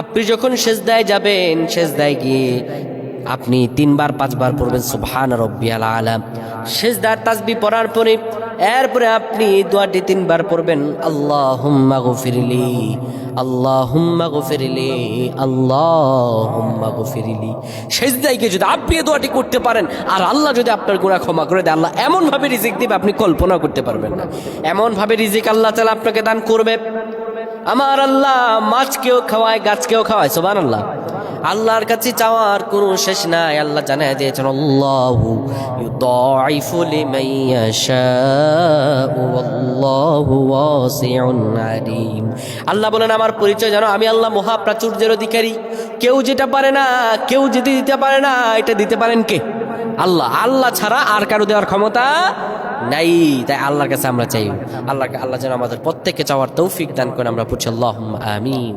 আপনি যখন সেজদায় যাবেন, সেজদায় গিয়ে আপনি 3 বার 5 বার পড়বেন সুবহান রাব্বিয়াল আলা। সেজদার তাসবিহ পড়ার পরে এরপরে আপনি দোয়াটি 3 বার পড়বেন, আল্লাহুম্মা গফিরলি, আল্লাহুম্মা গফিরলি, আল্লাহুম্মা গফিরলি। সেজদায় গিয়ে যদি আপনি এই দোয়াটি করতে পারেন আর আল্লাহ যদি আপনার গুনাহ ক্ষমা করে দেয়, আল্লাহ এমন ভাবে রিজিক দিবে আপনি কল্পনা করতে পারবেন না। এমন ভাবে রিজিক আল্লাহ তাআলা আপনাকে দান করবে। আমার আল্লাহ মাছকেও খাওয়ায়, গাছকেও খাওয়ায়, সুবহানাল্লাহ। আল্লাহর কাছে চাওয়ার কোনো শেষ নাই। আল্লাহ জানায় দিয়েছেন, আল্লাহু ইউদাইফু লিমান ইয়াশাউ ওয়াল্লাহু ওয়াসিউন আলিম। আল্লাহ বলেন, আমার পরিচয় জানো, আমি আল্লাহ মহাপ্রাচুর্যের অধিকারী। কেউ যেটা পারে না, কেউ যেতে দিতে পারে না, এটা দিতে পারেন কে? আল্লাহ। আল্লাহ ছাড়া আর কারো দেওয়ার ক্ষমতা নাই। তাই আল্লাহর কাছে আমরা চাই, আল্লাহ যেন আমাদের প্রত্যেককে চাওয়ার তৌফিক দান করেন। আমরা পড়ছি আল্লাহুম্মা আমিন।